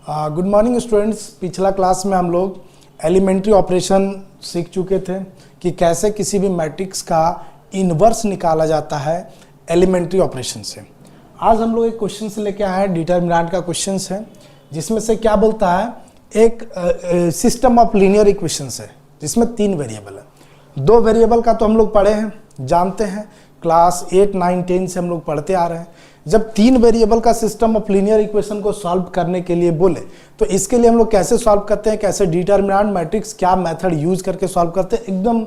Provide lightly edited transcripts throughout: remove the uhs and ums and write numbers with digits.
Good morning students. पिछला class में हम लोग एलिमेंट्री ऑपरेशन सीख चुके थे कि कैसे किसी भी मैट्रिक्स का इन्वर्स निकाला जाता है एलिमेंट्री ऑपरेशन से। आज हम लोग एक क्वेश्चन से लेके आए हैं, डिटरमिनेंट का क्वेश्चन है, जिसमें से क्या बोलता है, एक सिस्टम ऑफ लीनियर इक्वेशंस है जिसमें 3 वेरिएबल है। 2 वेरिएबल का तो हम लोग पढ़े हैं, जानते हैं, क्लास 8, 9, 10 से हम लोग पढ़ते आ रहे हैं। जब 3 वेरिएबल का सिस्टम ऑफ लीनियर इक्वेशन को सॉल्व करने के लिए बोले तो इसके लिए हम लोग कैसे सॉल्व करते हैं, कैसे डिटरमिनेंट मैट्रिक्स, क्या मेथड यूज करके सॉल्व करते हैं, एकदम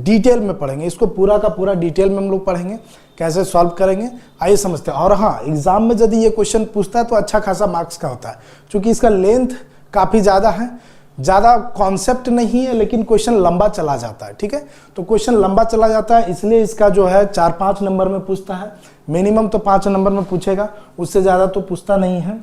डिटेल में पढ़ेंगे। इसको पूरा का पूरा डिटेल में हम लोग पढ़ेंगे, कैसे सॉल्व करेंगे, आइए समझते हैं। और हाँ, एग्जाम में यदि ये क्वेश्चन पूछता है तो अच्छा खासा मार्क्स का होता है, क्योंकि इसका लेंथ काफ़ी ज़्यादा है, ज़्यादा कॉन्सेप्ट नहीं है, लेकिन क्वेश्चन लंबा चला जाता है। ठीक है, तो क्वेश्चन लंबा चला जाता है, इसलिए इसका जो है 4-5 नंबर में पूछता है, मिनिमम तो 5 नंबर में पूछेगा, उससे ज़्यादा तो पूछता नहीं है।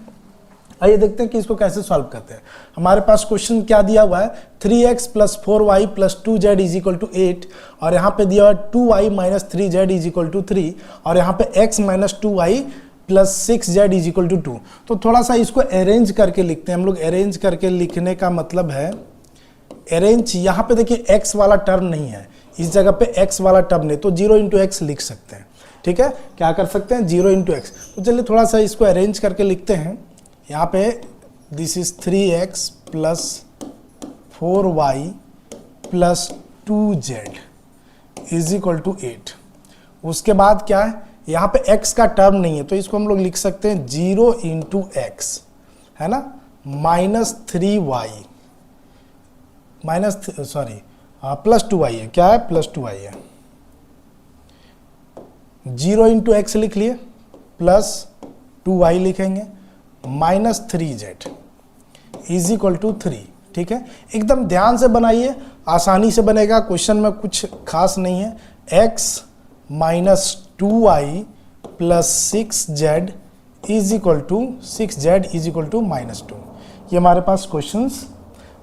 आइए देखते हैं कि इसको कैसे सॉल्व करते हैं। हमारे पास क्वेश्चन क्या दिया हुआ है, 3x + 4y + 2z = 8, और यहाँ पे दिया हुआ है 2y - 3z = 3, और यहाँ पे x - 2y + 6z = 2। तो थोड़ा सा इसको अरेंज करके लिखते हैं हम लोग। अरेंज करके लिखने का मतलब है, अरेंज, यहाँ पे देखिए x वाला टर्म नहीं है, इस जगह पे x वाला टर्म नहीं, तो 0 × x लिख सकते हैं। ठीक है, क्या कर सकते हैं, 0 × x। तो चलिए थोड़ा सा इसको अरेंज करके लिखते हैं। यहाँ पे this is 3x + 4y + 2z = 8। उसके बाद क्या है, यहाँ पे x का टर्म नहीं है, तो इसको हम लोग लिख सकते हैं 0 × x, है ना, -3y + 2y है, क्या है, +2y है। 0 × x लिख लिए, +2y लिखेंगे, -3z = 3। ठीक है, एकदम ध्यान से बनाइए, आसानी से बनेगा, क्वेश्चन में कुछ खास नहीं है। x - 2y + 6z = -2। ये हमारे पास क्वेश्चंस,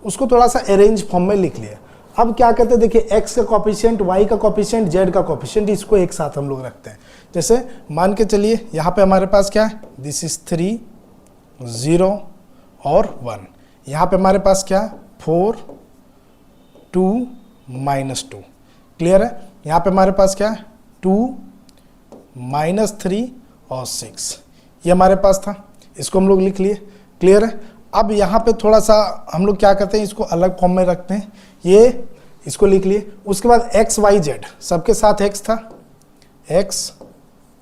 उसको थोड़ा सा अरेंज फॉर्म में लिख लिया। अब क्या करते हैं, देखिए x का कोफिशिएंट, y का कोफिशिएंट, z का कोफिशिएंट, इसको एक साथ हम लोग रखते हैं। जैसे मान के चलिए यहाँ पे हमारे पास क्या है, दिस इज 3, 0 और 1। यहाँ पे हमारे पास क्या है, 4, 2 -2। क्लियर है, यहाँ पे हमारे पास क्या है, 2 -3 और 6, ये हमारे पास था, इसको हम लोग लिख लिए। क्लियर है, अब यहाँ पे थोड़ा सा हम लोग क्या करते हैं, इसको अलग फॉर्म में रखते हैं, ये इसको लिख लिए। उसके बाद x, y, z, सबके साथ x था, x,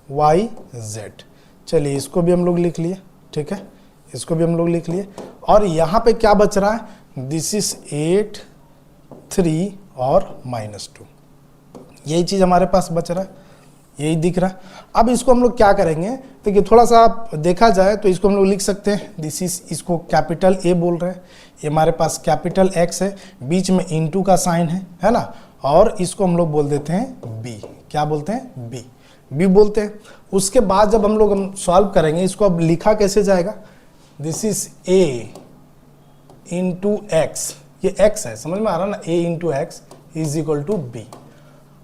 y, z, चलिए इसको भी हम लोग लिख लिए। ठीक है, इसको भी हम लोग लिख लिए। और यहाँ पे क्या बच रहा है, दिस इज 8, 3 और -2, यही चीज़ हमारे पास बच रहा है, यही दिख रहा है। अब इसको हम लोग क्या करेंगे, देखिए थोड़ा सा देखा जाए तो इसको हम लोग लिख सकते हैं, दिस इज, इसको कैपिटल A बोल रहे हैं, ये हमारे पास कैपिटल X है, बीच में * का साइन है ना, और इसको हम लोग बोल देते हैं B। क्या बोलते हैं, B बोलते हैं। उसके बाद जब हम लोग सॉल्व करेंगे, इसको अब लिखा कैसे जाएगा, दिस इज A × x, ये x है, समझ में आ रहा ना, A × x = B।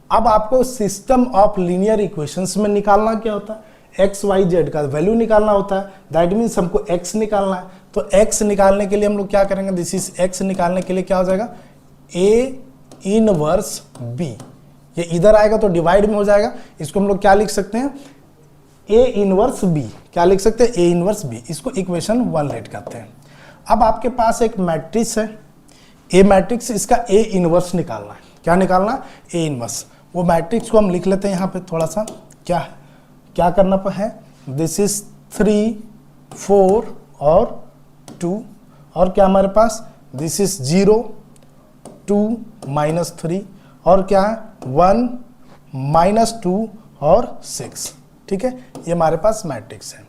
अब आपको सिस्टम ऑफ लीनियर इक्वेशंस में निकालना क्या होता है, x, y, z का वैल्यू निकालना होता है। दैट मीन्स हमको x निकालना है, तो x निकालने के लिए हम लोग क्या करेंगे, दिस इज x निकालने के लिए क्या हो जाएगा, A इनवर्स B, ये इधर आएगा तो डिवाइड में हो जाएगा, इसको हम लोग क्या लिख सकते हैं, A इनवर्स B, क्या लिख सकते हैं, A इनवर्स B, इसको इक्वेशन 1 लेट करते हैं। अब आपके पास एक मैट्रिक्स है, A मैट्रिक्स, इसका A इनवर्स निकालना है। क्या निकालना है, A इनवर्स। वो मैट्रिक्स को हम लिख लेते हैं यहाँ पे थोड़ा सा, क्या करना है, दिस इज 3, 4 और 2, और क्या हमारे पास, दिस इज 0, 2 -3, और क्या है, 1 -2 और 6। ठीक है, ये हमारे पास मैट्रिक्स है।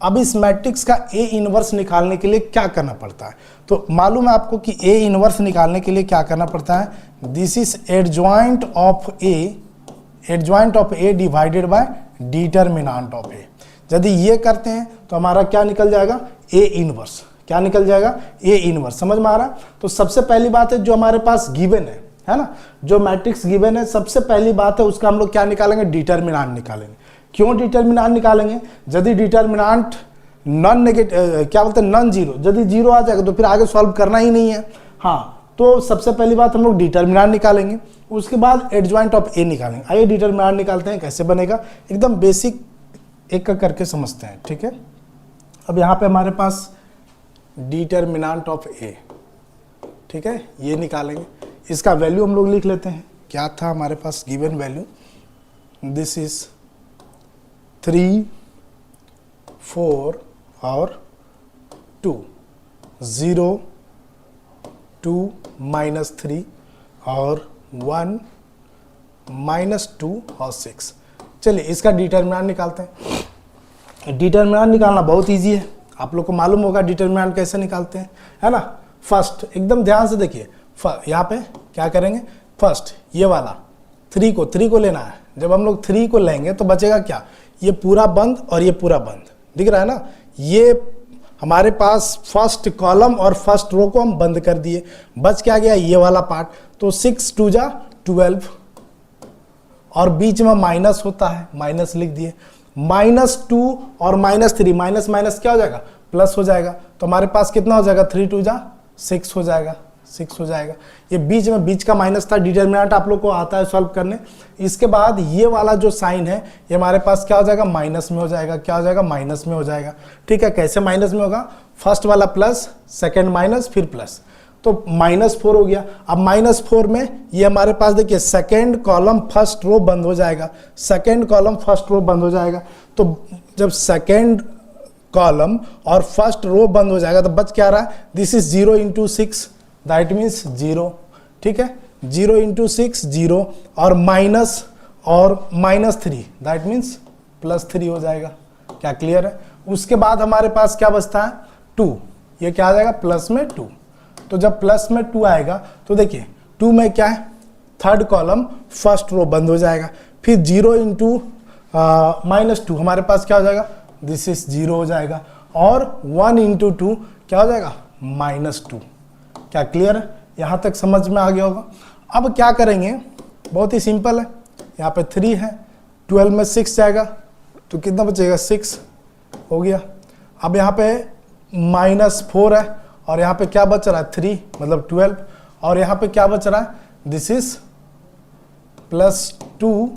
अब इस मैट्रिक्स का A इनवर्स निकालने के लिए क्या करना पड़ता है, तो मालूम है आपको कि A इनवर्स निकालने के लिए क्या करना पड़ता है, this is adjoint of A divided by determinant of A। यदि ये करते हैं तो हमारा क्या निकल जाएगा, A इनवर्स। क्या निकल जाएगा, A इनवर्स। समझ में आ रहा है, तो सबसे पहली बात है, जो हमारे पास गिवन है ना, जो मैट्रिक्स गिवन है, सबसे पहली बात है उसका हम लोग क्या निकालेंगे, डिटरमिनेंट निकालेंगे। क्यों डिटरमिनेंट निकालेंगे, यदि डिटरमिनेंट नॉन नेगेटिव क्या बोलते हैं नॉन जीरो, यदि जीरो आ जाएगा तो फिर आगे सॉल्व करना ही नहीं है। हाँ, तो सबसे पहली बात हम लोग डिटर्मिनेंट निकालेंगे, उसके बाद एडजॉइंट ऑफ ए निकालेंगे। आइए डिटर्मिनेंट निकालते हैं, कैसे बनेगा एकदम बेसिक एक करके समझते हैं, ठीक है। अब यहाँ पे हमारे पास डिटर्मिनेंट ऑफ ए, ठीक है, ये निकालेंगे। इसका वैल्यू हम लोग लिख लेते हैं, क्या था हमारे पास गिवन वैल्यू, दिस इज 3, 4 और 2, 0, 2 -3 और 1 -2 और 6। चलिए इसका डिटर्मिनेंट निकालते हैं। डिटर्मिनेंट निकालना बहुत इजी है, आप लोग को मालूम होगा डिटर्मिनेंट कैसे निकालते हैं, है ना। फर्स्ट एकदम ध्यान से देखिए, यहाँ पे क्या करेंगे, फर्स्ट ये वाला 3 को लेना है। जब हम लोग 3 को लेंगे तो बचेगा क्या, ये पूरा बंद और ये पूरा बंद, दिख रहा है ना। ये हमारे पास फर्स्ट कॉलम और फर्स्ट रो को हम बंद कर दिए, बच क्या गया ये वाला पार्ट। तो 6 2 जा 12 और बीच में माइनस होता है, माइनस लिख दिए। -2 और -3, माइनस माइनस क्या हो जाएगा, प्लस हो जाएगा। तो हमारे पास कितना हो जाएगा, 3 2 जा 6 हो जाएगा, 6 हो जाएगा। ये बीच का माइनस था, डिटर्मिनेंट आप लोग को आता है सॉल्व करने। इसके बाद ये वाला जो साइन है ये हमारे पास क्या हो जाएगा, माइनस में हो जाएगा। क्या हो जाएगा, माइनस में हो जाएगा, ठीक है। कैसे माइनस में होगा, फर्स्ट वाला प्लस, सेकंड माइनस, फिर प्लस, तो -4 हो गया। अब -4 में ये हमारे पास देखिए सेकंड कॉलम फर्स्ट रो बंद हो जाएगा, सेकंड कॉलम फर्स्ट रो बंद हो जाएगा। तो जब सेकंड कॉलम और फर्स्ट रो बंद हो जाएगा तो बच क्या रहा है, दिस इज 0 × 6, दैट मीन्स 0, ठीक है। 0 × 6 0 और -3, दैट मीन्स +3 हो जाएगा। क्या क्लियर है। उसके बाद हमारे पास क्या बचता है, 2, ये क्या आ जाएगा, प्लस में 2। तो जब प्लस में 2 आएगा तो देखिए 2 में क्या है, थर्ड कॉलम फर्स्ट रो बंद हो जाएगा। फिर 0 × -2 हमारे पास क्या हो जाएगा, दिस इज 0 हो जाएगा। और 1 × 2 क्या हो जाएगा, -2। क्या क्लियर है, यहाँ तक समझ में आ गया होगा। अब क्या करेंगे, बहुत ही सिंपल है। यहाँ पे 3 है, 12 में 6 जाएगा तो कितना बचेगा, 6 हो गया। अब यहाँ पे -4 है और यहाँ पे क्या बच रहा है, 3 मतलब 12, और यहाँ पे क्या बच रहा है, दिस इज +2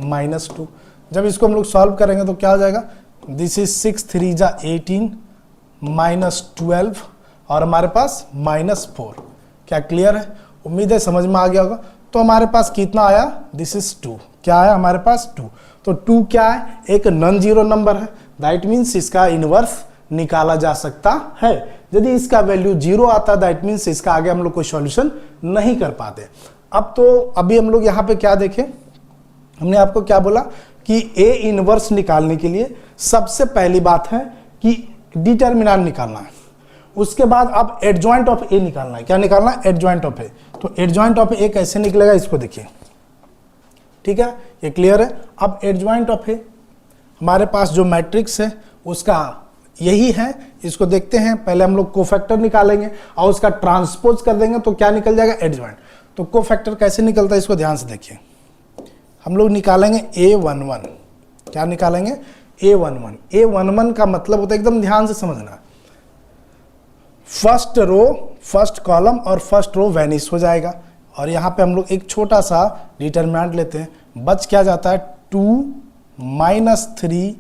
-2। जब इसको हम लोग सॉल्व करेंगे तो क्या हो जाएगा, दिस इज 6 3 जा 18 -12 और हमारे पास -4। क्या क्लियर है, उम्मीद है समझ में आ गया होगा। तो हमारे पास कितना आया, दिस इज 2, क्या है हमारे पास 2। तो 2 क्या है, एक नॉन जीरो नंबर है, दैट मीन्स इसका इनवर्स निकाला जा सकता है। यदि इसका वैल्यू 0 आता दैट मीन्स इसका आगे हम लोग कोई सॉल्यूशन नहीं कर पाते। अब तो अभी हम लोग यहाँ पे क्या देखें, हमने आपको क्या बोला कि ए इनवर्स निकालने के लिए सबसे पहली बात है कि डिटर्मिनेंट निकालना है। उसके बाद अब एडजॉइंट ऑफ ए निकालना है। क्या निकालना है, एडजॉइंट ऑफ ए। तो एडजॉइंट ऑफ ए कैसे निकलेगा, इसको देखिए, ठीक है, ये क्लियर है। अब एडजॉइंट ऑफ ए हमारे पास जो मैट्रिक्स है उसका यही है, इसको देखते हैं। पहले हम लोग कोफैक्टर निकालेंगे और उसका ट्रांसपोज कर देंगे तो क्या निकल जाएगा, एडजॉइंट। तो कोफैक्टर कैसे निकलता है इसको ध्यान से देखिए। हम लोग निकालेंगे A11। क्या निकालेंगे, A11। A11 का मतलब होता है, एकदम ध्यान से समझना, फर्स्ट रो फर्स्ट कॉलम और फर्स्ट रो वैनिश हो जाएगा। और यहाँ पे हम लोग एक छोटा सा डिटर्मिनेंट लेते हैं, बच क्या जाता है, 2 -3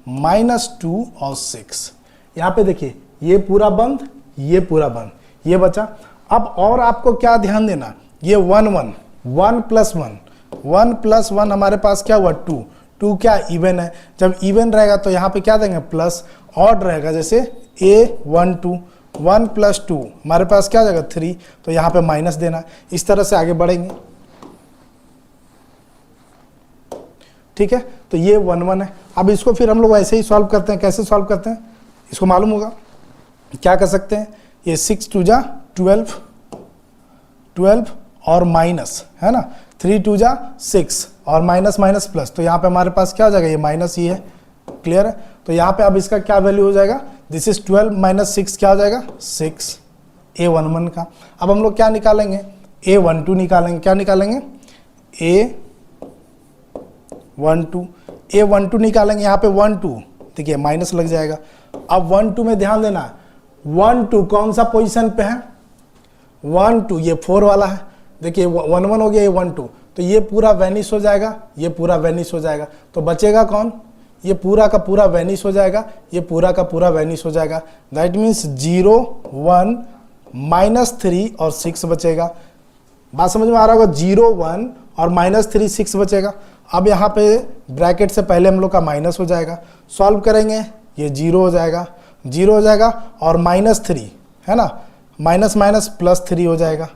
-2 और 6। यहाँ पे देखिए ये पूरा बंद, ये पूरा बंद, ये बचा। अब और आपको क्या ध्यान देना, ये 1 1 1 + 1 1 + 1 हमारे पास क्या हुआ, 2 2 क्या इवन है। जब इवन रहेगा तो यहाँ पे क्या देंगे, प्लस। ऑड रहेगा जैसे A12 1 + 2 हमारे पास क्या हो जाएगा, 3, तो यहाँ पे माइनस देना। इस तरह से आगे बढ़ेंगे, ठीक है। तो ये 1 1 है। अब इसको फिर हम लोग ऐसे ही सॉल्व करते हैं। कैसे सॉल्व करते हैं, इसको मालूम होगा, क्या कर सकते हैं, ये 6 2 जा 12 और माइनस, है ना, 3 2 जा 6 और माइनस माइनस प्लस। तो यहाँ पे हमारे पास क्या हो जाएगा, ये माइनस ही है, क्लियर है। तो यहाँ पे अब इसका क्या वैल्यू हो जाएगा, दिस इज 12 - 6 क्या हो जाएगा, 6 A11 का। अब हम लोग क्या निकालेंगे, A12 निकालेंगे। क्या निकालेंगे, A12 निकालेंगे। यहाँ पे 1 2 देखिए माइनस लग जाएगा अब 1 2 में ध्यान देना, 1 2 कौन सा पोजीशन पे है, 1 2 ये 4 वाला है, देखिए 1 1 हो गया, ये 1 2, तो ये पूरा वैनिश हो जाएगा, ये पूरा वैनिश हो जाएगा, तो बचेगा कौन, ये पूरा का पूरा वैनिश हो जाएगा, ये पूरा का पूरा वैनिश हो जाएगा। दैट मीन्स 0 1 -3 और 6 बचेगा। बात समझ में आ रहा होगा, 0 1 और -3 6 बचेगा। अब यहाँ पे ब्रैकेट से पहले हम लोग का माइनस हो जाएगा, सॉल्व करेंगे, ये 0 हो जाएगा, 0 हो जाएगा और -3 है ना, माइनस माइनस +3 हो जाएगा।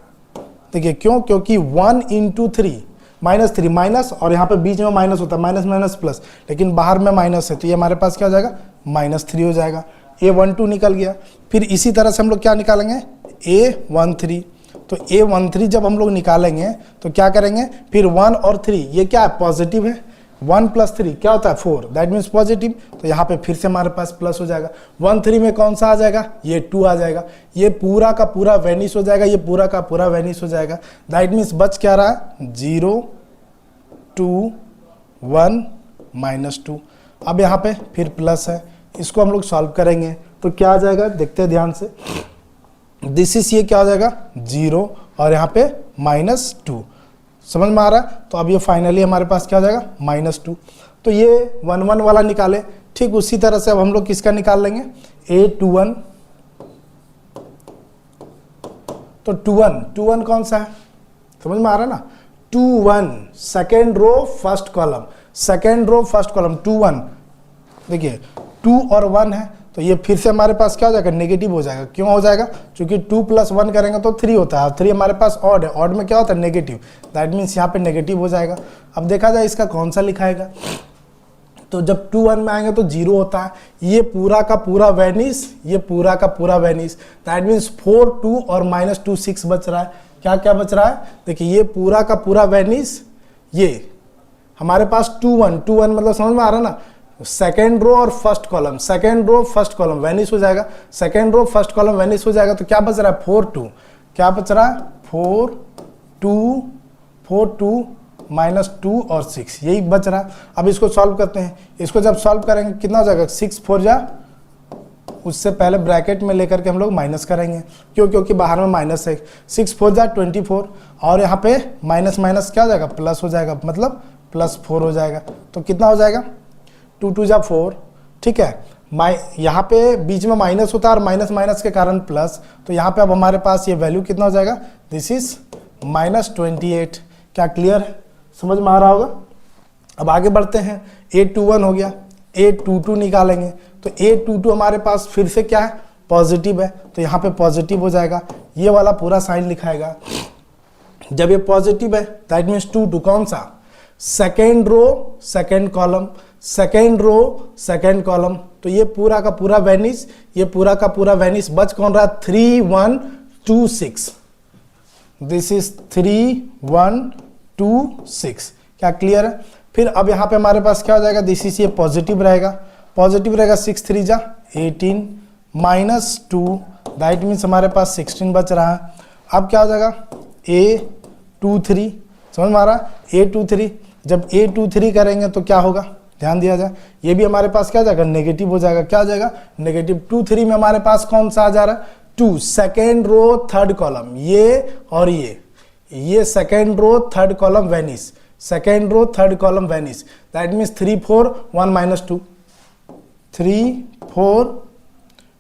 देखिए क्यों, क्योंकि 1 × 3 -3 माइनस, और यहाँ पे बीच में माइनस होता है, माइनस माइनस प्लस, लेकिन बाहर में माइनस है, तो ये हमारे पास क्या हो जाएगा, -3 हो जाएगा। A12 निकल गया। फिर इसी तरह से हम लोग क्या निकालेंगे, A13, तो A13 जब हम लोग निकालेंगे तो क्या करेंगे, फिर 1 और 3 ये क्या है, पॉजिटिव है, 1 + 3 क्या होता है 4, दैट मीन्स पॉजिटिव, तो यहाँ पे फिर से हमारे पास प्लस हो जाएगा। 1 3 में कौन सा आ जाएगा, ये 2 आ जाएगा, ये पूरा का पूरा वैनिश हो जाएगा, ये पूरा का पूरा वैनिश हो जाएगा। दैट मीन्स बच क्या रहा है, 0 2 1 -2। अब यहाँ पे फिर प्लस है, इसको हम लोग सॉल्व करेंगे तो क्या आ जाएगा, देखते हैं ध्यान से। दिस इज ये क्या हो जाएगा 0 और यहाँ पे -2, समझ में आ रहा है। तो अब ये फाइनली हमारे पास क्या हो जाएगा, -2। तो ये 1 1 वाला निकाले, ठीक उसी तरह से अब हम लोग किसका निकाल लेंगे, A21। तो 2 1 कौन सा है, समझ में आ रहा है ना, 2 1 second row first column, second row first column 2 1, देखिए 2 और 1 है, तो ये फिर से हमारे पास क्या हो जाएगा, नेगेटिव हो जाएगा। क्यों हो जाएगा, क्योंकि 2 + 1 करेंगे तो 3 होता है, 3 हमारे पास ऑड है, ऑड में क्या होता है, नेगेटिव, दैट मीन्स यहाँ पे नेगेटिव हो जाएगा। अब देखा जाए इसका कौन सा लिखाएगा, तो जब 2 1 में आएंगे तो 0 होता है, ये पूरा का पूरा वैनिश, ये पूरा का पूरा वैनिश, दैट मीन्स 4 2 और -2 6 बच रहा है। क्या क्या बच रहा है, देखिए ये पूरा का पूरा वैनिश, ये हमारे पास 2 1 मतलब समझ में आ रहा है ना, सेकेंड रो और first column, second row first column vanish हो जाएगा, second row first column vanish हो जाएगा, तो क्या बच रहा है 4 2, क्या बच रहा है 4 2 -2 और 6, यही बच रहा है। अब इसको सॉल्व करते हैं, इसको जब सॉल्व करेंगे कितना हो जाएगा, 6 4 जा, उससे पहले ब्रैकेट में लेकर के हम लोग माइनस करेंगे, क्यों, क्योंकि बाहर में माइनस है, 6 4 जा 24 और यहाँ पे माइनस माइनस क्या हो जाएगा, प्लस हो जाएगा, मतलब +4 हो जाएगा। तो कितना हो जाएगा, 2 2 जा 4, ठीक है, यहाँ पे बीच में माइनस होता है और माइनस माइनस के कारण प्लस, तो यहाँ पे अब हमारे पास ये वैल्यू कितना हो जाएगा, दिस इज -28। क्या क्लियर है, समझ में आ रहा होगा। अब आगे बढ़ते हैं, A21 हो गया, A22 निकालेंगे, तो A22 हमारे पास फिर से क्या है, पॉजिटिव है, तो यहाँ पे पॉजिटिव हो जाएगा, ये वाला पूरा साइन लिखाएगा। जब ये पॉजिटिव है दैट मीन्स 2 2 कौन सा, second row second column, second row second column, तो ये पूरा का पूरा वैनिश, ये पूरा का पूरा वैनिश, बच कौन रहा, 3 1 2 6, दिस इज 3 1 2 6। क्या क्लियर है। फिर अब यहाँ पे हमारे पास क्या हो जाएगा, दिस इज ये पॉजिटिव रहेगा, पॉजिटिव रहेगा, 6 3 जा 18 -2, दैट मीन्स हमारे पास 16 बच रहा है। अब क्या हो जाएगा, A23, समझ में आ रहा है, A23, जब A23 करेंगे तो क्या होगा, ध्यान दिया जाए, ये भी हमारे पास क्या जाएगा, नेगेटिव हो जाएगा, क्या हो जाएगा, नेगेटिव। 2 3 में हमारे पास कौन सा आ जा रहा है, 2 सेकेंड रो थर्ड कॉलम, ये और ये second row third column vanish, second row third column vanish, that means 3 4 1 -2, 3 4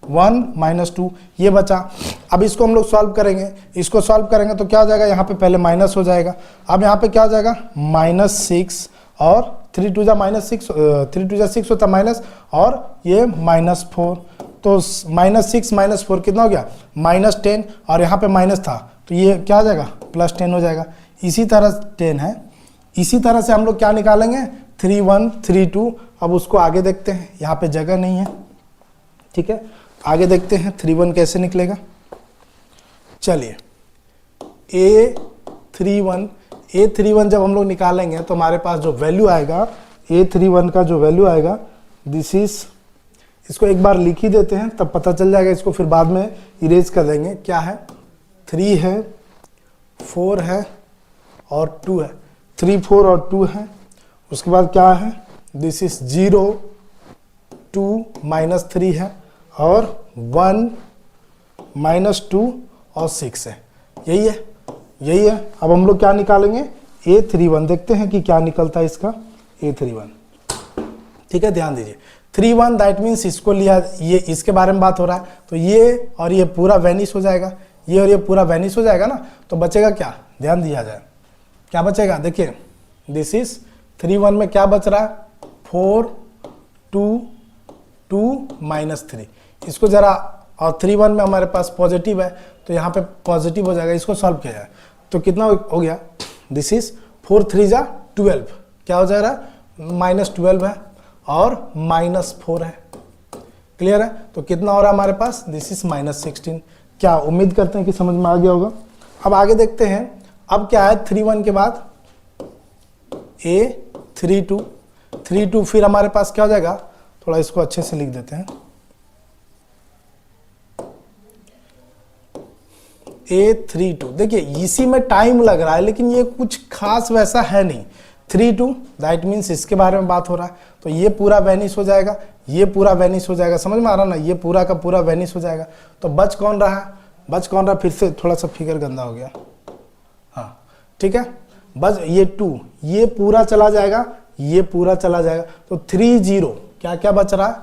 1 -2, ये बचा। अब इसको हम लोग सॉल्व करेंगे, इसको सॉल्व करेंगे तो क्या हो जाएगा, यहाँ पे पहले माइनस हो जाएगा, अब यहाँ पे क्या हो जाएगा, -6 और 3 2 जा -6, 3 2 जा 6 होता माइनस, और ये -4, तो -6 -4 कितना हो गया, -10, और यहाँ पे माइनस था तो ये क्या हो जाएगा, +10 हो जाएगा। इसी तरह 10 है, इसी तरह से हम लोग क्या निकालेंगे, 3 1 3 2। अब उसको आगे देखते हैं, यहाँ पे जगह नहीं है, ठीक है, आगे देखते हैं 3 1 कैसे निकलेगा। चलिए A31 जब हम लोग निकालेंगे तो हमारे पास जो वैल्यू आएगा, A31 का जो वैल्यू आएगा, दिस इज, इसको एक बार लिख ही देते हैं तब पता चल जाएगा, इसको फिर बाद में इरेज कर देंगे। क्या है, 3 है, 4 है और 2 है, 3 4 और 2 है। उसके बाद क्या है, दिस इज 0 2 -3 है, और 1 -2 और 6 है, यही है, यही है। अब हम लोग क्या निकालेंगे, A31, देखते हैं कि क्या निकलता है इसका A31। ठीक है, ध्यान दीजिए 31 दैट मीन्स इसको लिया, ये इसके बारे में बात हो रहा है, तो ये और ये पूरा वैनिश हो जाएगा, ये और ये पूरा वैनिश हो जाएगा ना, तो बचेगा क्या, ध्यान दिया जाए क्या बचेगा, देखिए दिस इज 31 में क्या बच रहा है 4 2 2 -3, इसको जरा, और 31 में हमारे पास पॉजिटिव है तो यहाँ पे पॉजिटिव हो जाएगा, इसको सॉल्व किया जाए तो कितना हो गया, दिस इज 4 3 जा 12, क्या हो जाएगा -12 है और -4 है, क्लियर है, तो कितना हो रहा है हमारे पास, दिस इज -16। क्या उम्मीद करते हैं कि समझ में आ गया होगा। अब आगे देखते हैं, अब क्या है 31 के बाद A32 32, फिर हमारे पास क्या हो जाएगा, थोड़ा इसको अच्छे से लिख देते हैं, A32, देखिए इसी में टाइम लग रहा है लेकिन ये कुछ खास वैसा है नहीं, 32 दैट मीन्स इसके बारे में बात हो रहा है, तो ये पूरा वैनिश हो जाएगा, ये पूरा वैनिश हो जाएगा, समझ में आ रहा ना, ये पूरा का पूरा वैनिश हो जाएगा, तो बच कौन रहा है, बच कौन रहा, फिर से थोड़ा सा फिगर गंदा हो गया, हाँ ठीक है, बस ये 2, ये पूरा चला जाएगा, ये पूरा चला जाएगा, तो 30, क्या क्या बच रहा है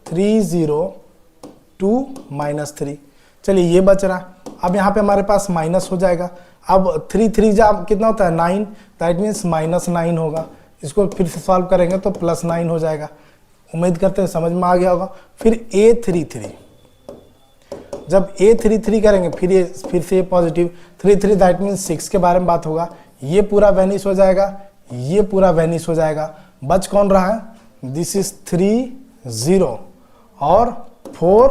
302 -3, चलिए ये बच रहा है। अब यहाँ पे हमारे पास माइनस हो जाएगा, अब 3 3 जा कितना होता है 9, दैट मीन्स -9 होगा, इसको फिर से सॉल्व करेंगे तो +9 हो जाएगा, उम्मीद करते हैं समझ में आ गया होगा। फिर A33, जब A33 करेंगे फिर से पॉजिटिव 33 दैट मीन्स 6 के बारे में बात होगा, ये पूरा वैनिश हो जाएगा, ये पूरा वैनिश हो जाएगा, बच कौन रहा है, दिस इज 30 और 4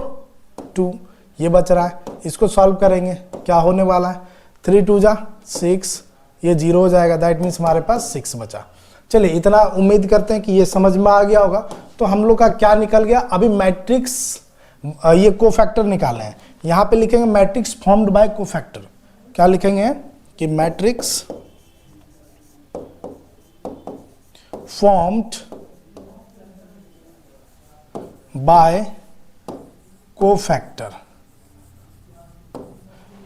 2, ये बच रहा है, इसको सॉल्व करेंगे क्या होने वाला है, 3 2 जा 6, ये 0 हो जाएगा, दैट मीन्स हमारे पास 6 बचा। चलिए इतना उम्मीद करते हैं कि ये समझ में आ गया होगा। तो हम लोग का क्या निकल गया, अभी मैट्रिक्स ये कोफैक्टर निकाले हैं, यहाँ पे लिखेंगे मैट्रिक्स फॉर्म्ड बाय कोफैक्टर, क्या लिखेंगे कि matrix formed by cofactor,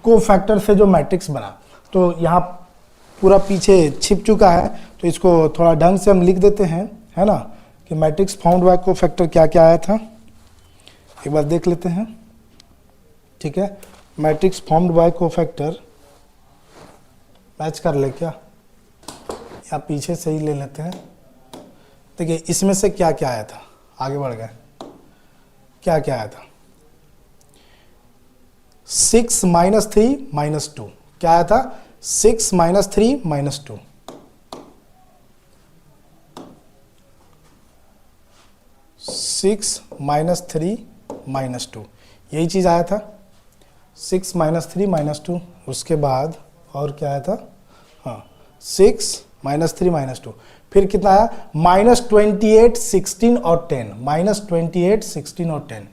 cofactor से जो मैट्रिक्स बना, तो यहाँ पूरा पीछे छिप चुका है तो इसको थोड़ा ढंग से हम लिख देते हैं, है ना, कि मैट्रिक्स फॉर्म्ड बाय कोफैक्टर क्या क्या आया था, एक बार देख लेते हैं। ठीक है, matrix formed by cofactor match कर ले क्या, या पीछे से ही ले लेते हैं। देखिए इसमें से क्या क्या आया था, आगे बढ़ गए, क्या क्या आया था 6 -3 -2, क्या आया था 6 -3 -2, 6 -3 -2, यही चीज आया था 6 -3 -2। उसके बाद और क्या आया था, हाँ 6 -3 -2, फिर कितना आया -28 16 और 10, -28 16 और 10,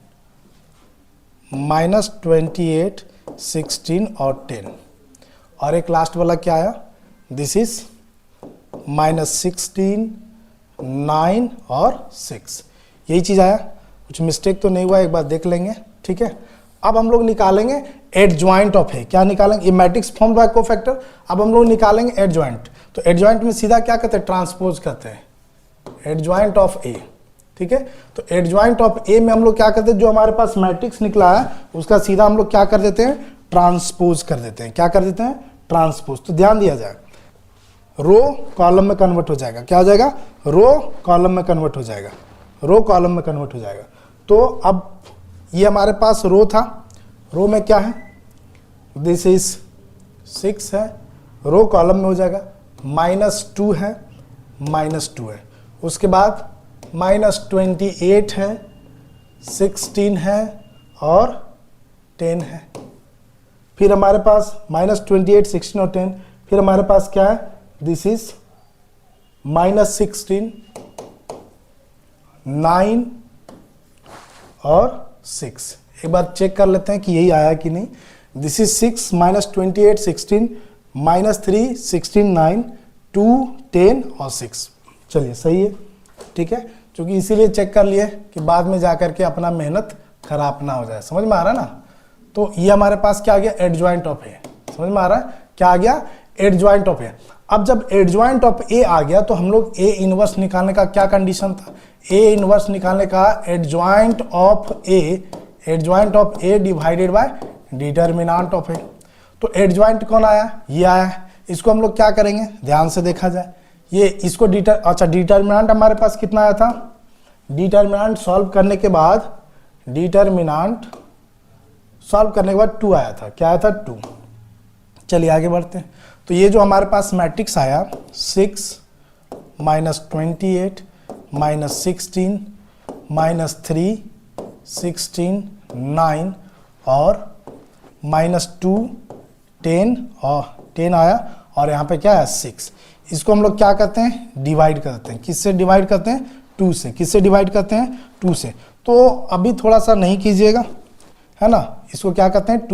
-28 16 और 10, और एक लास्ट वाला क्या आया, दिस इज -16 9 और 6, यही चीज आया, कुछ मिस्टेक तो नहीं हुआ, एक बार देख लेंगे। ठीक है, अब हम लोग निकालेंगे एडजॉइंट ऑफ ए, क्या निकालेंगे, ये मैट्रिक्स फॉर्म्ड बाय कोफैक्टर, अब हम लोग निकालेंगे एडजॉइंट, तो एडजॉइंट में सीधा क्या करते हैं, ट्रांसपोज करते हैं, एडजॉइंट ऑफ ए। ठीक है, तो एडजॉइंट ऑफ ए में हम लोग क्या करते हैं, जो हमारे पास मैट्रिक्स निकला है उसका सीधा हम लोग क्या कर देते हैं, ट्रांसपोज कर देते हैं, क्या कर देते हैं, ट्रांसपोज। तो ध्यान दिया जाए, रो कॉलम में कन्वर्ट हो जाएगा, क्या हो जाएगा, रो कॉलम में कन्वर्ट हो जाएगा, रो कॉलम में कन्वर्ट हो जाएगा। तो अब ये हमारे पास रो था, रो में क्या है, दिस इज 6 है, रो कॉलम में हो जाएगा, -2 है, -2 है, उसके बाद -28 है, 16 है और 10 है, फिर हमारे पास -28 16 और 10, फिर हमारे पास क्या है, दिस इज -16 9 और 6। एक बार चेक कर लेते हैं कि यही आया कि नहीं, दिस इज 6 -28 16 -3 16 9 2 10 और 6, चलिए सही है। ठीक है, क्योंकि इसीलिए चेक कर लिए कि बाद में जाकर के अपना मेहनत खराब ना हो जाए। समझ में आ रहा है ना। तो ये हमारे पास क्या आ गया, एडजॉइंट ऑफ ए। समझ में आ रहा है क्या आ गया, एडजॉइंट ऑफ ए। अब जब एडजॉइंट ऑफ ए आ गया तो हम लोग ए इनवर्स निकालने का क्या कंडीशन था, ए इनवर्स निकालने का adjoint of A divided by determinant of A. तो एडजॉइंट कौन आया, ये आया। इसको हम लोग क्या करेंगे, ध्यान से देखा जाए, ये इसको डिटर्मिनेंट हमारे पास कितना आया था, डिटर्मिनेंट सॉल्व करने के बाद 2 आया था। क्या आया था, 2। चलिए आगे बढ़ते हैं। तो ये जो हमारे पास मैट्रिक्स आया 6 -28 -16 -3 16 9 और -2 10 और 10 आया, और यहाँ पे क्या है 6। इसको हम लोग क्या करते हैं, डिवाइड करते हैं। किससे डिवाइड करते हैं, 2 से। किससे डिवाइड करते हैं, 2 से। तो अभी थोड़ा सा नहीं कीजिएगा, है ना। इसको क्या करते हैं,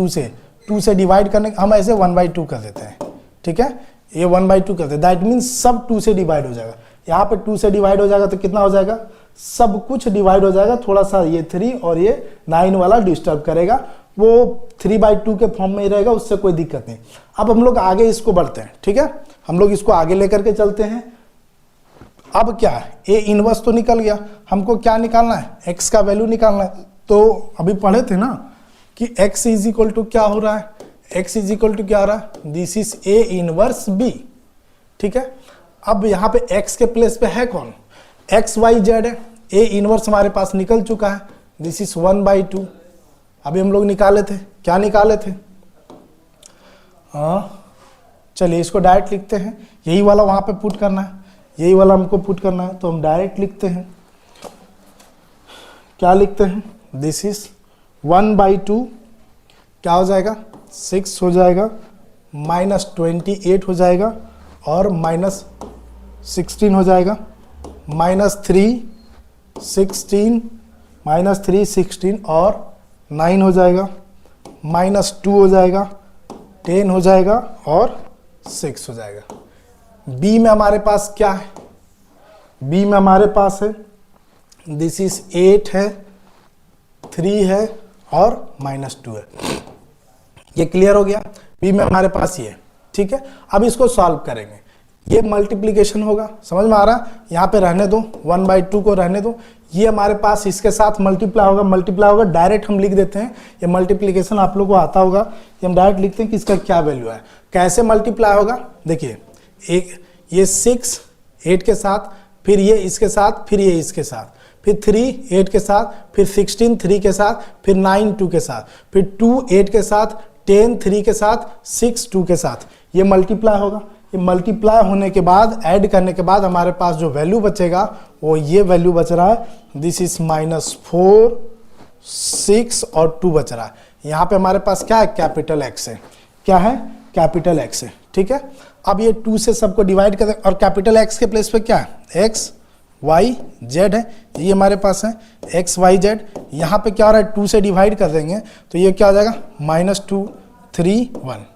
2 से डिवाइड करने, हम ऐसे 1/2 कर देते हैं, ठीक है। ये 1/2 करते हैं, दैट मीन्स सब 2 से डिवाइड हो जाएगा। यहाँ पे 2 से डिवाइड हो जाएगा तो कितना हो जाएगा, सब कुछ डिवाइड हो जाएगा। थोड़ा सा ये 3 और ये 9 वाला डिस्टर्ब करेगा, वो 3/2 के फॉर्म में ही रहेगा, उससे कोई दिक्कत नहीं। अब हम लोग आगे इसको बढ़ते हैं, ठीक है। हम लोग इसको आगे लेकर के चलते हैं। अब क्या है, ए इनवर्स तो निकल गया, हमको क्या निकालना है, एक्स का वैल्यू निकालना है। तो अभी पढ़े थे ना कि x इज इक्वल टू क्या हो रहा है, x इज इक्वल टू क्या हो रहा है, this is A inverse B, ठीक है। अब यहाँ पे x के प्लेस पे है कौन, x y z है। ए इनवर्स हमारे पास निकल चुका है, दिस इज 1/2। अभी हम लोग निकाले थे, क्या निकाले थे, हाँ चलिए इसको डायरेक्ट लिखते हैं। यही वाला वहाँ पे पुट करना है, यही वाला हमको पुट करना है, तो हम डायरेक्ट लिखते हैं। क्या लिखते हैं, दिस इज 1/2 क्या हो जाएगा, 6 हो जाएगा, -28 हो जाएगा और -16 हो जाएगा, -3 16 और 9 हो जाएगा, -2 हो जाएगा, 10 हो जाएगा और 6 हो जाएगा। बी में हमारे पास क्या है, बी में हमारे पास है दिस इज 8 है, 3 है और -2 है। ये क्लियर हो गया, बी में हमारे पास ये, ठीक है। अब इसको सॉल्व करेंगे, ये मल्टीप्लिकेशन होगा, समझ में आ रहा है। यहाँ पे रहने दो, 1/2 को रहने दो, ये हमारे पास इसके साथ मल्टीप्लाई होगा, डायरेक्ट हम लिख देते हैं। ये मल्टीप्लिकेशन आप लोगों को आता होगा, ये हम डायरेक्ट लिखते हैं कि इसका क्या वैल्यू है। कैसे मल्टीप्लाई होगा, देखिए एक ये 6 8 के साथ, फिर ये इसके साथ, फिर ये इसके साथ, फिर 3 8 के साथ, फिर 16 3 के साथ, फिर 9 2 के साथ, फिर 2 8 के साथ, 10 3 के साथ, 6 2 के साथ, ये मल्टीप्लाई होगा। ये मल्टीप्लाई होने के बाद, ऐड करने के बाद हमारे पास जो वैल्यू बचेगा वो ये वैल्यू बच रहा है, दिस इज -4 6 और 2 बच रहा है। यहाँ पे हमारे पास क्या है, कैपिटल एक्स है, क्या है, कैपिटल एक्स है, ठीक है। अब ये 2 से सबको डिवाइड कर, और कैपिटल एक्स के प्लेस पे क्या है, एक्स वाई जेड है, ये हमारे पास है एक्स वाई जेड। यहाँ पे क्या हो रहा है, 2 से डिवाइड कर देंगे तो ये क्या हो जाएगा, -2 3 1,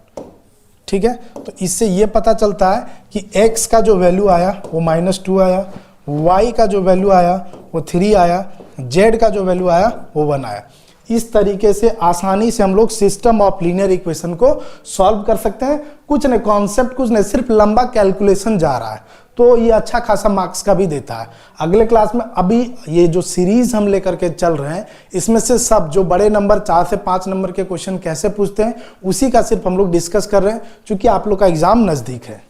ठीक है। तो इससे ये पता चलता है कि x का जो वैल्यू आया वो -2 आया, y का जो वैल्यू आया वो 3 आया, z का जो वैल्यू आया वो 1 आया। इस तरीके से आसानी से हम लोग सिस्टम ऑफ लीनियर इक्वेशन को सॉल्व कर सकते हैं। कुछ नहीं, कॉन्सेप्ट कुछ नहीं, सिर्फ लंबा कैलकुलेशन जा रहा है, तो ये अच्छा खासा मार्क्स का भी देता है। अगले क्लास में अभी ये जो सीरीज हम लेकर के चल रहे हैं, इसमें से सब जो बड़े नंबर 4 से 5 नंबर के क्वेश्चन कैसे पूछते हैं, उसी का सिर्फ हम लोग डिस्कस कर रहे हैं, क्योंकि आप लोग का एग्जाम नजदीक है।